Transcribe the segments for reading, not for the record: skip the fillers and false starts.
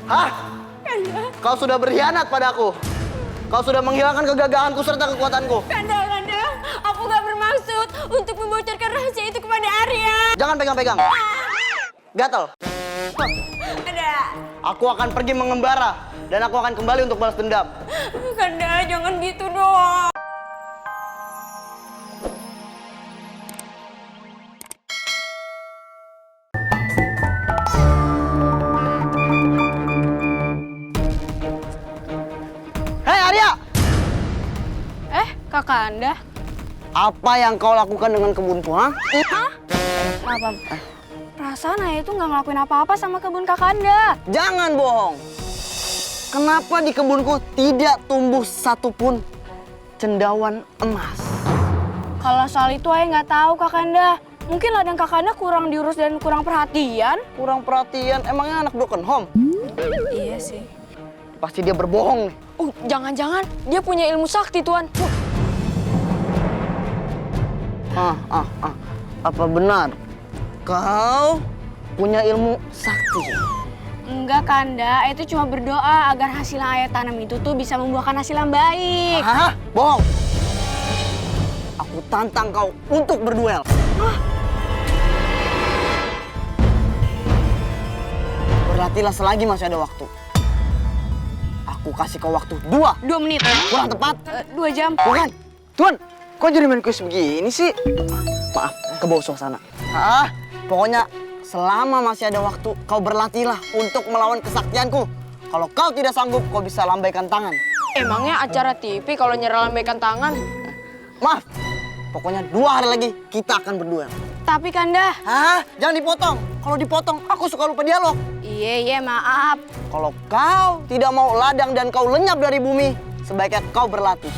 Hah? Kau sudah berkhianat padaku. Kau sudah menghilangkan kegagahanku serta kekuatanku. Kanda, aku gak bermaksud untuk membocorkan rahasia itu kepada Arya. Jangan pegang-pegang. Gatel. Kanda. Aku akan pergi mengembara dan aku akan kembali untuk balas dendam. Kanda, jangan gitu dong. Hei Arya! Kakanda? Apa yang kau lakukan dengan kebunku, ha? Hah? Apa? Perasaan Ayah itu nggak ngelakuin apa-apa sama kebun Kakanda. Jangan bohong. Kenapa di kebunku tidak tumbuh satupun cendawan emas? Kalau soal itu Ayah nggak tahu Kakanda. Mungkin ladang Kakanda kurang diurus dan kurang perhatian. Kurang perhatian, emangnya anak broken home? Iya sih. Pasti dia berbohong nih. Jangan-jangan dia punya ilmu sakti, Tuan. Apa benar kau punya ilmu sakti? Enggak, Kanda. Itu cuma berdoa agar hasil yang Ayah tanam itu tuh bisa membuahkan hasil yang baik. Hah? Bohong. Aku tantang kau untuk berduel. Berlatihlah selagi masih ada waktu. Aku kasih kau waktu 2 menit. kurang tepat. 2 jam. Bukan. Tuan, kok jadi main kuis begini sih? Maaf, ke bawah suasana. Pokoknya selama masih ada waktu, kau berlatihlah untuk melawan kesaktianku. Kalau kau tidak sanggup, kau bisa lambaikan tangan. Emangnya acara TV kalau nyerah lambaikan tangan? Maaf, pokoknya 2 hari lagi kita akan berduel. Tapi Kanda. Jangan dipotong. Kalau dipotong, aku suka lupa dialog. Iya, maaf. Kalau kau tidak mau ladang dan kau lenyap dari bumi, sebaiknya kau berlatih.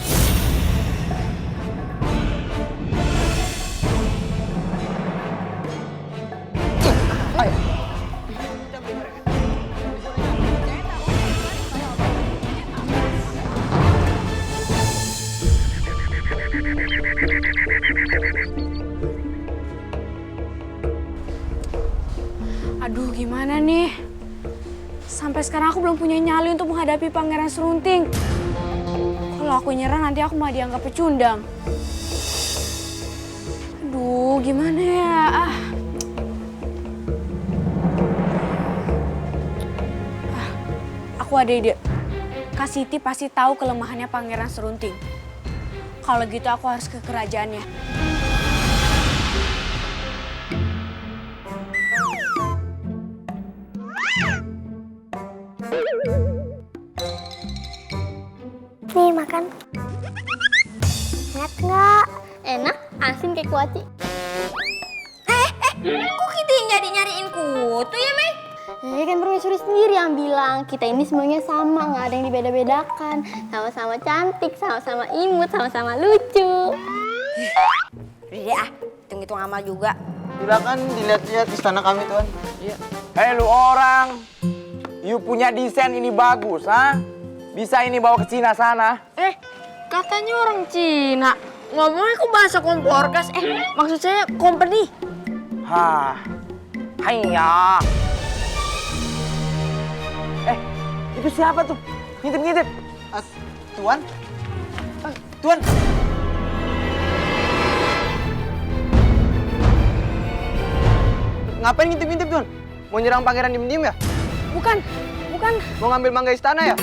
Ayo. Aduh, gimana nih? Sampai sekarang aku belum punya nyali untuk menghadapi Pangeran Serunting. Kalau aku nyerah nanti aku malah dianggap pecundang. Aduh, gimana ya? Aku ada ide. Kak Siti pasti tahu kelemahannya Pangeran Serunting. Kalau gitu aku harus ke kerajaannya. Nih, makan. Enak nggak? Enak, asin kayak kuaci. Kok kita nyariin kutu ya, Mei? Kan permaisuri sendiri yang bilang kita ini semuanya sama, nggak ada yang dibeda-bedakan. Sama-sama cantik, sama-sama imut, sama-sama lucu. Udah hitung-hitung amal juga. Silakan dilihat-lihat istana kami, Tuan. Iya. Hei lu orang, you punya desain ini bagus, ha? Bisa ini bawa ke Cina sana? Katanya orang Cina. Ngomongnya kok bahasa komporkas. Maksud saya company. Haiya. Itu siapa tuh? Ngintip-ngintip. Tuan? Tuan? Ngapain ngintip-ngintip, Tuan? Mau nyerang pangeran diem-diem ya? Bukan. Mau ngambil mangga istana ya?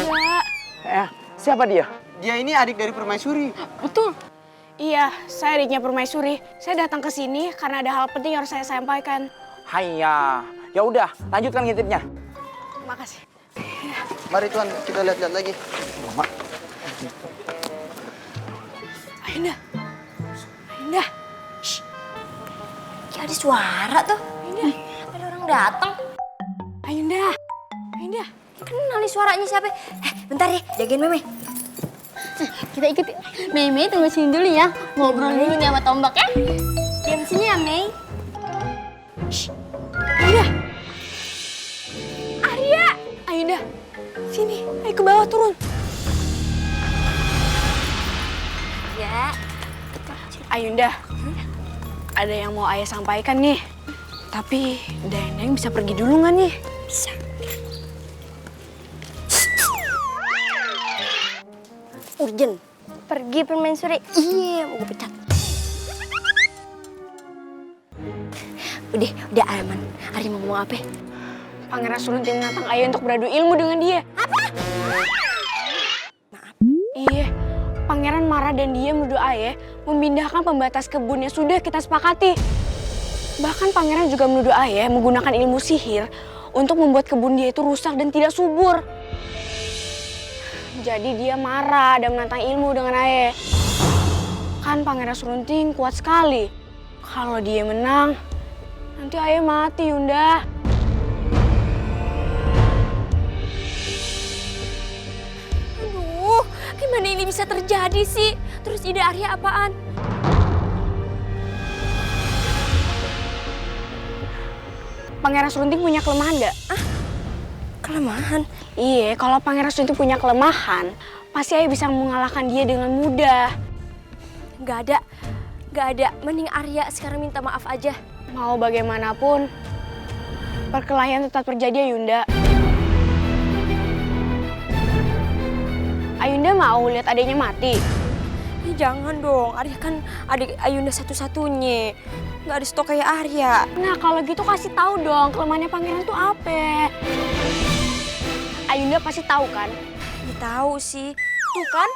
Enggak. Siapa dia? Dia ini adik dari permaisuri. Betul. Iya, saya adiknya Permaisuri. Saya datang ke sini karena ada hal penting yang harus saya sampaikan. Haiya. Ya udah, lanjutkan ngintipnya. Makasih. Mari, Tuan, kita lihat-lihat lagi. Ayunda. Shh. Kayak ada suara tuh. Ayunda. Ada orang datang. Ayunda. Kenal nih suaranya siapa? Bentar ya, jagain Meme. Kita ikut. Meme tunggu sini dulu ya. Ngobrol dulu nih sama Tombak ya. Diam sini ya, Mei. Arya. Ayunda. Sini, ayo ke bawah turun. Ya. Ayunda. Ada yang mau Ayah sampaikan nih. Tapi Dendeng bisa pergi dulu nggak nih? Bisa. urgent. Pergi permaisuri. Iya, mau gue pecat. Udah aman. Arya mau ngomong apa? Pangeran Serunting menantang ayah untuk beradu ilmu dengan dia. Apa? Iya, pangeran marah dan dia menuduh ayah memindahkan pembatas kebun yang sudah kita sepakati. Bahkan pangeran juga menuduh ayah menggunakan ilmu sihir untuk membuat kebun dia itu rusak dan tidak subur. Jadi dia marah dan menantang ilmu dengan ayah. Kan pangeran Serunting kuat sekali. Kalau dia menang, nanti ayah mati, Yunda. Aduh, gimana ini bisa terjadi sih? Terus ide Arya apaan? Pangeran Serunting punya kelemahan nggak? Kelemahan? Iya, kalau Pangeran Serunting punya kelemahan, pasti ayah bisa mengalahkan dia dengan mudah. Gak ada. Mending Arya sekarang minta maaf aja. Mau bagaimanapun, perkelahian tetap terjadi, Ayunda. Ayunda mau lihat adiknya mati. Jangan dong, Arya kan adik Ayunda satu-satunya. Gak ada stok kayak Arya. Nah, kalau gitu kasih tahu dong kelemahannya pangeran tuh apa. Ayunda pasti tahu kan? Ya, tahu sih. Tuh kan?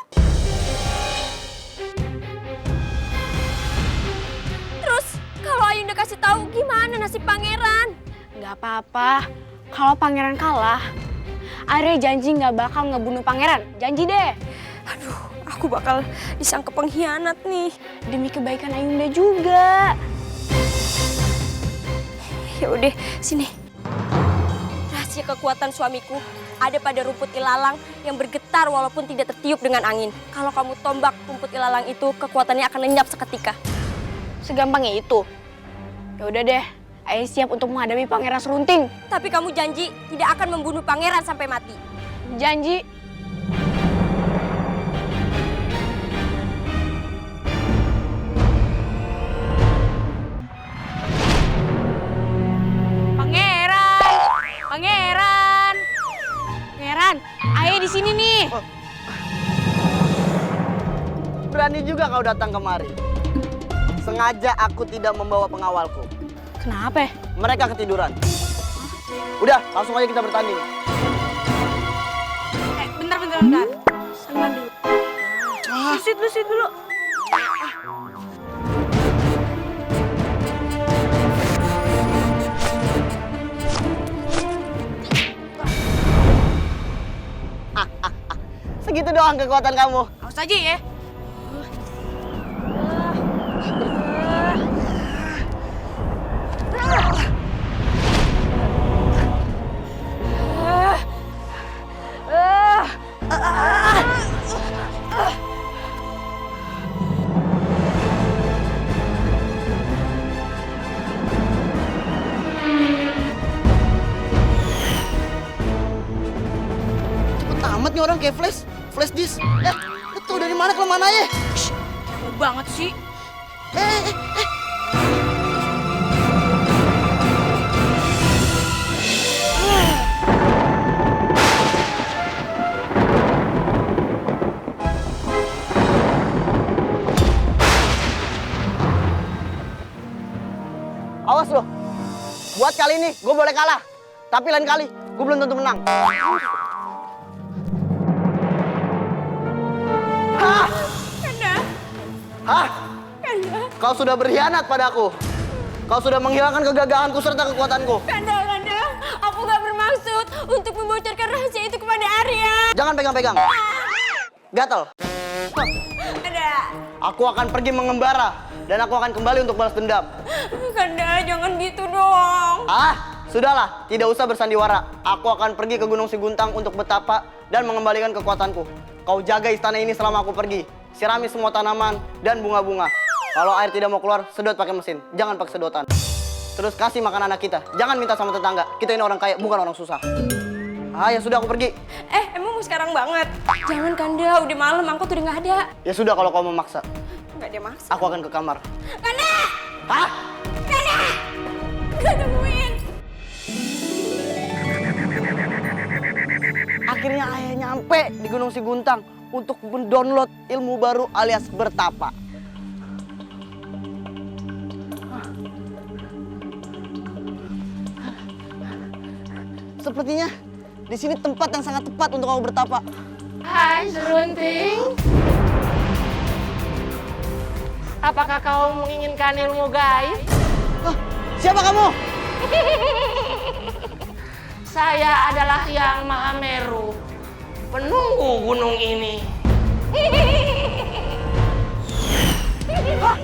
Terus kalau Ayunda kasih tahu gimana nasib pangeran? Nggak apa-apa. Kalau pangeran kalah, Arya janji nggak bakal ngebunuh pangeran. Janji deh. Aduh, aku bakal disangka pengkhianat nih. Demi kebaikan Ayunda juga. Ya udah, sini. Rahasia kekuatan suamiku ada pada rumput ilalang yang bergetar walaupun tidak tertiup dengan angin. Kalau kamu tombak rumput ilalang itu, kekuatannya akan lenyap seketika. Segampangnya itu. Ya udah deh, Ayah siap untuk menghadapi Pangeran Serunting. Tapi kamu janji tidak akan membunuh pangeran sampai mati. Janji. Pangeran, Ayah di sini nih. Berani juga kau datang kemari. Sengaja aku tidak membawa pengawalku. Kenapa? Mereka ketiduran. Udah, langsung aja kita bertanding. Bentar. Salman dulu. Lusit dulu. Segitu doang kekuatan kamu. Awas aja ya. Cepet amat nih orang kayak flash disk. Lu tau dari mana kelemahan Ayah? Jauh banget sih. Awas lo. Buat kali ini gue boleh kalah. Tapi lain kali gue belum tentu menang. Hah? Kau sudah berkhianat padaku. Kau sudah menghilangkan kegagahanku serta kekuatanku. Kanda, aku gak bermaksud untuk membocorkan rahasia itu kepada Arya. Jangan pegang-pegang. Gatel. Kanda, Aku akan pergi mengembara dan aku akan kembali untuk balas dendam. Kanda, jangan gitu dong. Sudahlah, tidak usah bersandiwara. Aku akan pergi ke Gunung Siguntang untuk betapa dan mengembalikan kekuatanku. Kau jaga istana ini selama aku pergi. Sirami semua tanaman dan bunga-bunga. Kalau air tidak mau keluar, sedot pakai mesin. Jangan pakai sedotan. Terus kasih makan anak kita. Jangan minta sama tetangga. Kita ini orang kaya, bukan orang susah. Ya sudah, aku pergi. Emang mau sekarang banget? Jangan Kanda, udah malam, angkot udah gak ada. Ya sudah, kalau kau memaksa. Gak ada maksa. Aku akan ke kamar. Kanda! Hah? Kanda! Gak tungguin. Akhirnya Ayah nyampe di Gunung Siguntang. untuk mendownload ilmu baru alias bertapa. Sepertinya di sini tempat yang sangat tepat untuk kamu bertapa. Hai Serunting. Apakah kau menginginkan ilmu gaib? Hah, siapa kamu? Saya adalah Yang Maha Meru, penunggu gunung ini. Hah?